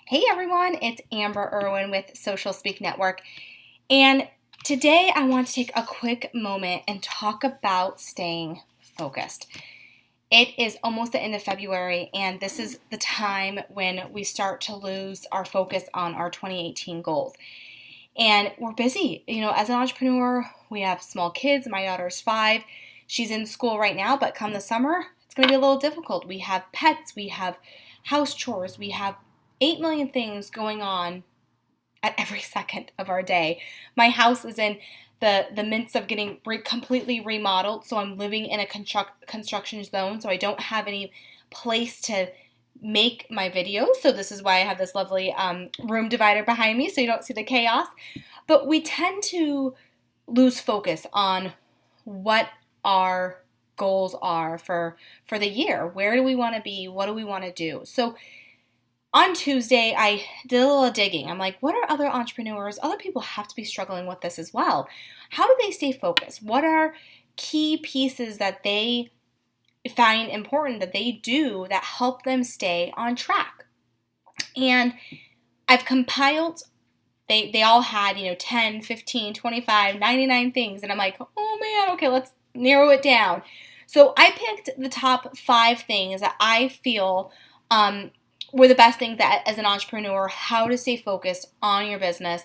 Hey everyone, it's Amber Irwin with Social Speak Network, and today I want to take a quick moment and talk about staying focused. It is almost the end of February, and this is the time when we start to lose our focus on our 2018 goals. And we're busy. As an entrepreneur, we have small kids. My daughter's 5. She's in school right now, but come the summer, it's going to be a little difficult. We have pets, we have house chores, we have 8 million things going on at every second of our day. My house is in the midst of getting completely remodeled, so I'm living in a construction zone, so I don't have any place to make my videos. So this is why I have this lovely room divider behind me so you don't see the chaos. But we tend to lose focus on what our goals are for the year. Where do we want to be? What do we want to do? So on Tuesday, I did a little digging. I'm like, what are other entrepreneurs? Other people have to be struggling with this as well. How do they stay focused? What are key pieces that they find important that they do that help them stay on track? And I've compiled, they all had, 10, 15, 25, 99 things. And I'm like, oh man, okay, let's narrow it down. So I picked the top 5 things that I feel were the best things that as an entrepreneur, how to stay focused on your business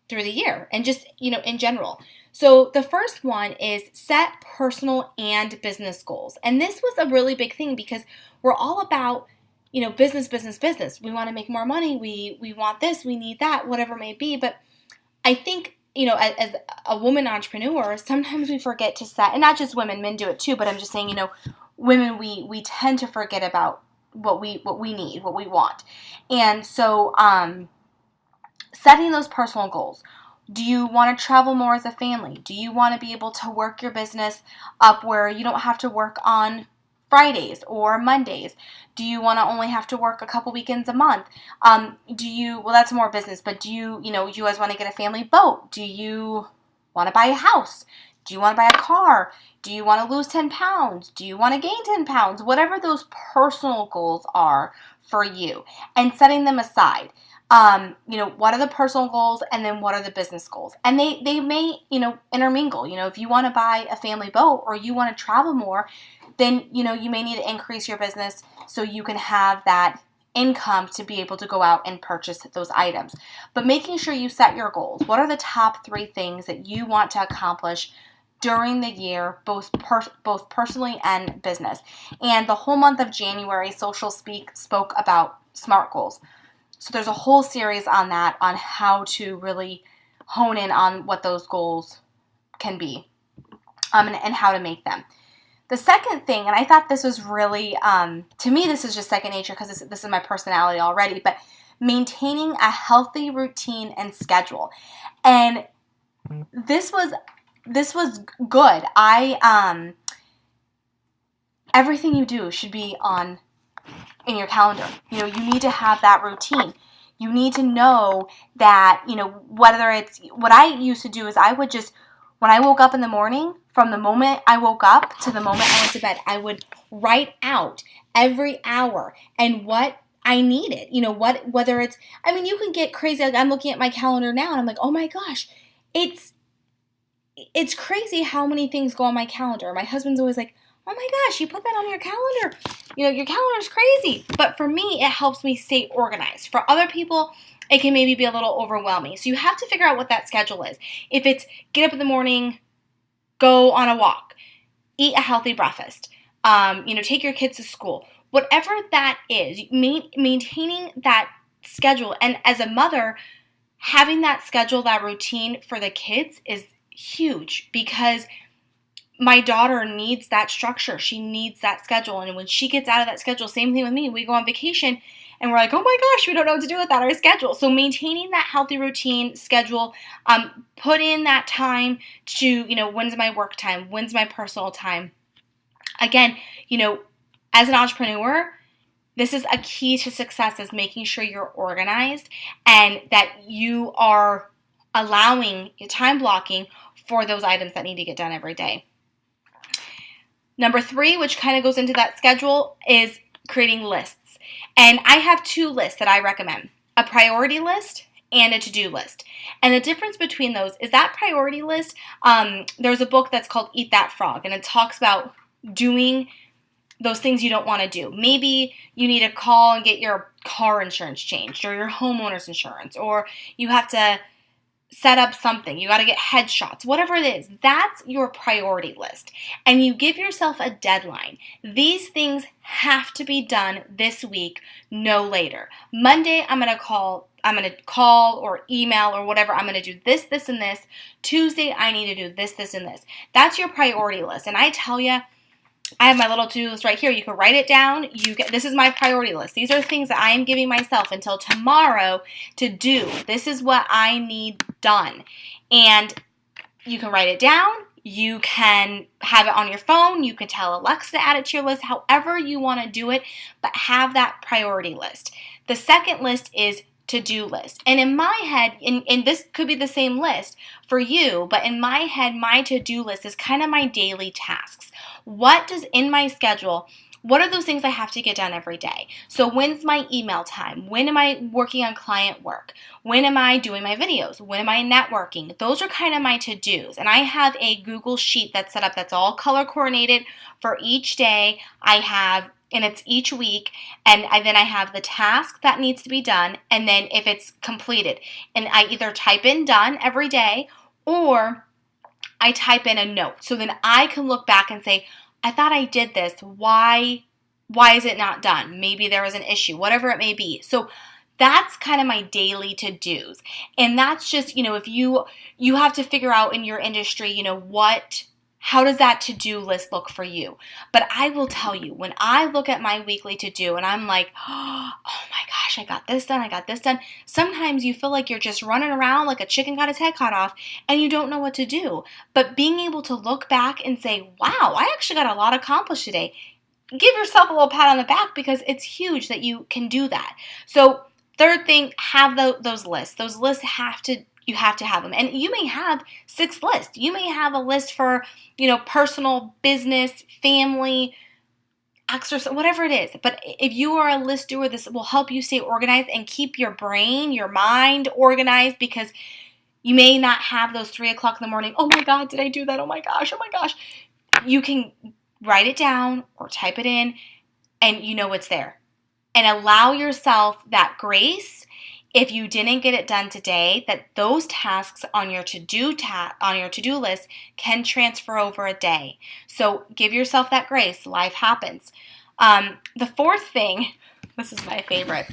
through the year and just, in general. So the first one is set personal and business goals. And this was a really big thing because we're all about, business, business, business. We want to make more money. We want this, we need that, whatever it may be. But I think, as a woman entrepreneur, sometimes we forget to set, and not just women, men do it too, but I'm just saying, women, we tend to forget about what we need, what we want. And so setting those personal goals. Do you want to travel more as a family? Do you want to be able to work your business up where you don't have to work on Fridays or Mondays? Do you want to only have to work a couple weekends a month? Well, that's more business, but do you guys want to get a family boat? Do you want to buy a house? Do you want to buy a car? Do you want to lose 10 pounds? Do you want to gain 10 pounds? Whatever those personal goals are for you, and setting them aside. What are the personal goals and then what are the business goals? And they may, intermingle. If you want to buy a family boat or you want to travel more, then, you may need to increase your business so you can have that income to be able to go out and purchase those items. But making sure you set your goals. What are the top 3 things that you want to accomplish during the year, both personally and business? And the whole month of January, Social Speak spoke about SMART goals. So there's a whole series on that, on how to really hone in on what those goals can be, and how to make them. The second thing, and I thought this was really, to me, this is just second nature because this is my personality already, but maintaining a healthy routine and schedule. And this was good. Everything you do should be in your calendar. You need to have that routine. You need to know that, whether it's, what I used to do is I would just, when I woke up in the morning, from the moment I woke up to the moment I went to bed, I would write out every hour and what I needed. Whether it's, you can get crazy. Like, I'm looking at my calendar now and I'm like, oh my gosh, it's crazy how many things go on my calendar. My husband's always like, oh my gosh, you put that on your calendar. Your calendar is crazy. But for me, it helps me stay organized. For other people, it can maybe be a little overwhelming. So you have to figure out what that schedule is. If it's get up in the morning, go on a walk, eat a healthy breakfast, take your kids to school, whatever that is, maintaining that schedule. And as a mother, having that schedule, that routine for the kids is huge because my daughter needs that structure. She needs that schedule. And when she gets out of that schedule, same thing with me. We go on vacation and we're like, oh my gosh, we don't know what to do without our schedule. So maintaining that healthy routine schedule, put in that time to, when's my work time? When's my personal time? Again, as an entrepreneur, this is a key to success, is making sure you're organized and that you are allowing your time blocking for those items that need to get done every day. Number 3, which kind of goes into that schedule, is creating lists. And I have 2 lists that I recommend. a priority list and a to-do list. And the difference between those is that priority list, there's a book that's called Eat That Frog, and it talks about doing those things you don't want to do. Maybe you need to call and get your car insurance changed or your homeowner's insurance, or you have to set up something. You got to get headshots, whatever it is. That's your priority list. And you give yourself a deadline. These things have to be done this week, no later. Monday, I'm going to call or email or whatever. I'm going to do this, this, and this. Tuesday, I need to do this, this, and this. That's your priority list. And I tell you, I have my little to-do list right here. You can write it down. This is my priority list. These are things that I am giving myself until tomorrow to do. This is what I need done. And you can write it down. You can have it on your phone. You can tell Alexa to add it to your list, however you want to do it, but have that priority list. The second list is to-do list. And in my head, and this could be the same list for you, but in my head, my to-do list is kind of my daily tasks. What does in my schedule, what are those things I have to get done every day? So when's my email time? When am I working on client work? When am I doing my videos? When am I networking? Those are kind of my to-dos. And I have a Google sheet that's set up that's all color coordinated for each day. And it's each week, and then I have the task that needs to be done, and then if it's completed. And I either type in done every day, or I type in a note. So then I can look back and say, I thought I did this. Why is it not done? Maybe there was an issue, whatever it may be. So that's kind of my daily to-dos. And that's just, if you have to figure out in your industry, how does that to-do list look for you? But I will tell you, when I look at my weekly to-do and I'm like, oh my gosh, I got this done. Sometimes you feel like you're just running around like a chicken got his head cut off and you don't know what to do. But being able to look back and say, wow, I actually got a lot accomplished today. Give yourself a little pat on the back because it's huge that you can do that. So third thing, have those lists. Those lists you have to have them. And you may have 6 lists. You may have a list for, personal, business, family, exercise, whatever it is. But if you are a list doer, this will help you stay organized and keep your brain, your mind organized, because you may not have those 3 o'clock in the morning, oh my God, did I do that? Oh my gosh. You can write it down or type it in and you know it's there. And allow yourself that grace. If you didn't get it done today, that those tasks on your to-do list can transfer over a day. So give yourself that grace. Life happens. The fourth thing, this is my favorite,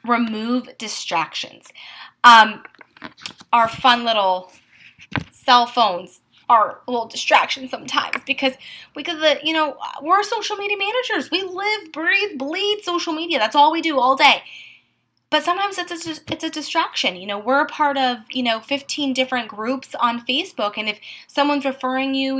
remove distractions. Our fun little cell phones are a little distraction sometimes because we're social media managers. We live, breathe, bleed social media. That's all we do all day. But sometimes it's a distraction. We're a part of, 15 different groups on Facebook. And if someone's referring you,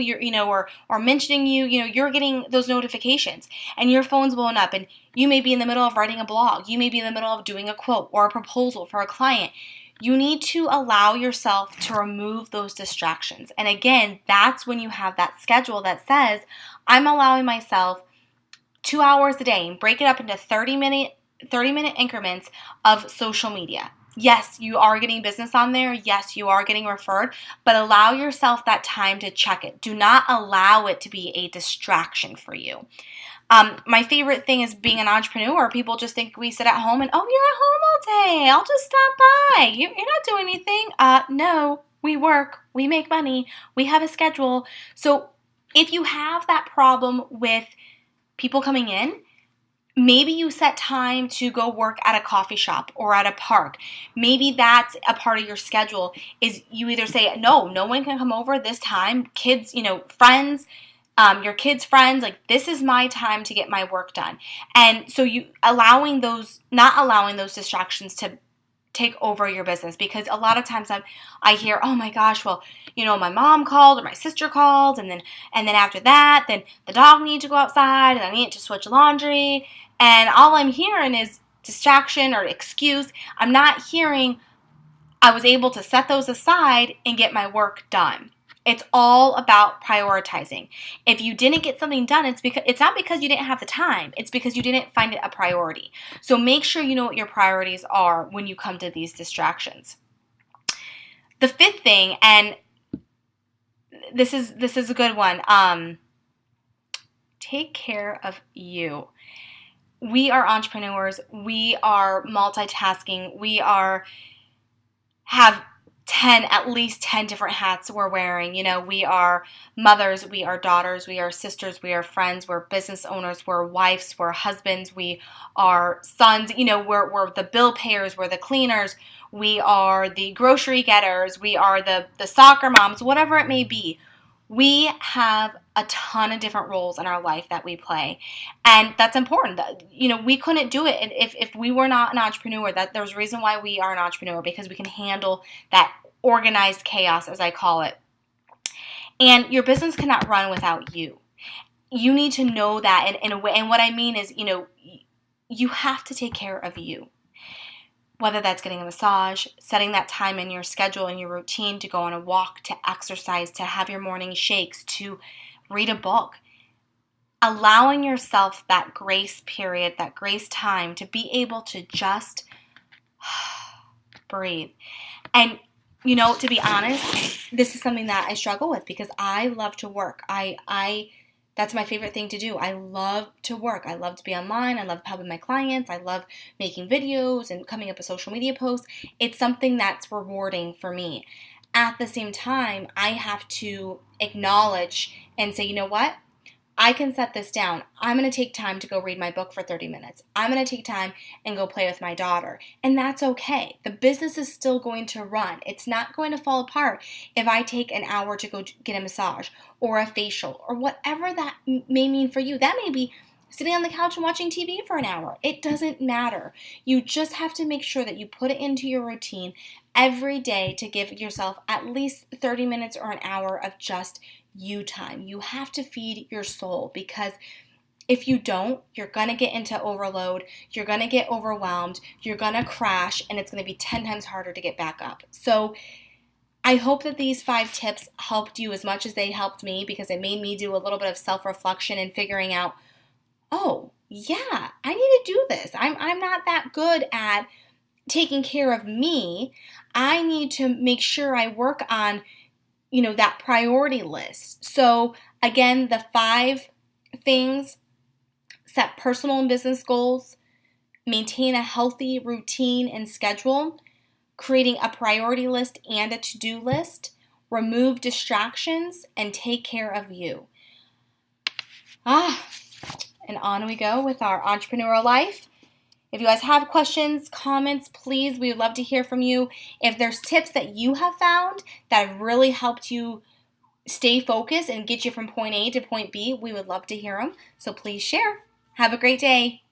or mentioning you, you're getting those notifications and your phone's blowing up and you may be in the middle of writing a blog. You may be in the middle of doing a quote or a proposal for a client. You need to allow yourself to remove those distractions. And again, that's when you have that schedule that says, I'm allowing myself 2 hours a day and break it up into 30-minute increments of social media. Yes, you are getting business on there. Yes, you are getting referred, but allow yourself that time to check it. Do not allow it to be a distraction for you. My favorite thing is being an entrepreneur. People just think we sit at home and, oh, you're at home all day. I'll just stop by. You're not doing anything. No, we work. We make money. We have a schedule. So if you have that problem with people coming in, maybe you set time to go work at a coffee shop or at a park. Maybe that's a part of your schedule is you either say, no one can come over this time. Kids, friends, your kids' friends, like this is my time to get my work done. And so not allowing those distractions to take over your business, because a lot of times I hear, oh my gosh, well, my mom called or my sister called, and then after that, then the dog needs to go outside and I need to switch laundry, and all I'm hearing is distraction or excuse. I'm not hearing I was able to set those aside and get my work done. It's all about prioritizing. If you didn't get something done, it's not because you didn't have the time. It's because you didn't find it a priority. So make sure you know what your priorities are when you come to these distractions. The fifth thing, and this is a good one. Take care of you. We are entrepreneurs. We are multitasking. We have at least 10 different hats we're wearing. We are mothers, we are daughters, we are sisters, we are friends, we're business owners, we're wives, we're husbands, we are sons. We're the bill payers, we're the cleaners, we are the grocery getters, we are the soccer moms, whatever it may be. We have a ton of different roles in our life that we play, and that's important. We couldn't do it if we were not an entrepreneur. That there's a reason why we are an entrepreneur, because we can handle that organized chaos, as I call it. And your business cannot run without you. You need to know that in a way. And what I mean is, you have to take care of you. Whether that's getting a massage, setting that time in your schedule and your routine to go on a walk, to exercise, to have your morning shakes, to read a book. Allowing yourself that grace period, that grace time to be able to just breathe. And, to be honest, this is something that I struggle with because I love to work. That's my favorite thing to do. I love to work. I love to be online. I love helping my clients. I love making videos and coming up with social media posts. It's something that's rewarding for me. At the same time, I have to acknowledge and say, you know what? I can set this down. I'm going to take time to go read my book for 30 minutes. I'm going to take time and go play with my daughter. And that's okay. The business is still going to run. It's not going to fall apart if I take an hour to go get a massage or a facial or whatever that may mean for you. That may be sitting on the couch and watching TV for an hour. It doesn't matter. You just have to make sure that you put it into your routine every day to give yourself at least 30 minutes or an hour of just you time. You have to feed your soul, because if you don't, you're going to get into overload, you're going to get overwhelmed, you're going to crash, and it's going to be 10 times harder to get back up. So I hope that these 5 tips helped you as much as they helped me, because it made me do a little bit of self-reflection and figuring out, oh, yeah, I need to do this. I'm not that good at taking care of me. I need to make sure I work on that priority list. So again, the 5 things: set personal and business goals, maintain a healthy routine and schedule, creating a priority list and a to-do list, remove distractions, and take care of you. And on we go with our entrepreneurial life. If you guys have questions, comments, please, we would love to hear from you. If there's tips that you have found that have really helped you stay focused and get you from point A to point B, we would love to hear them. So please share. Have a great day.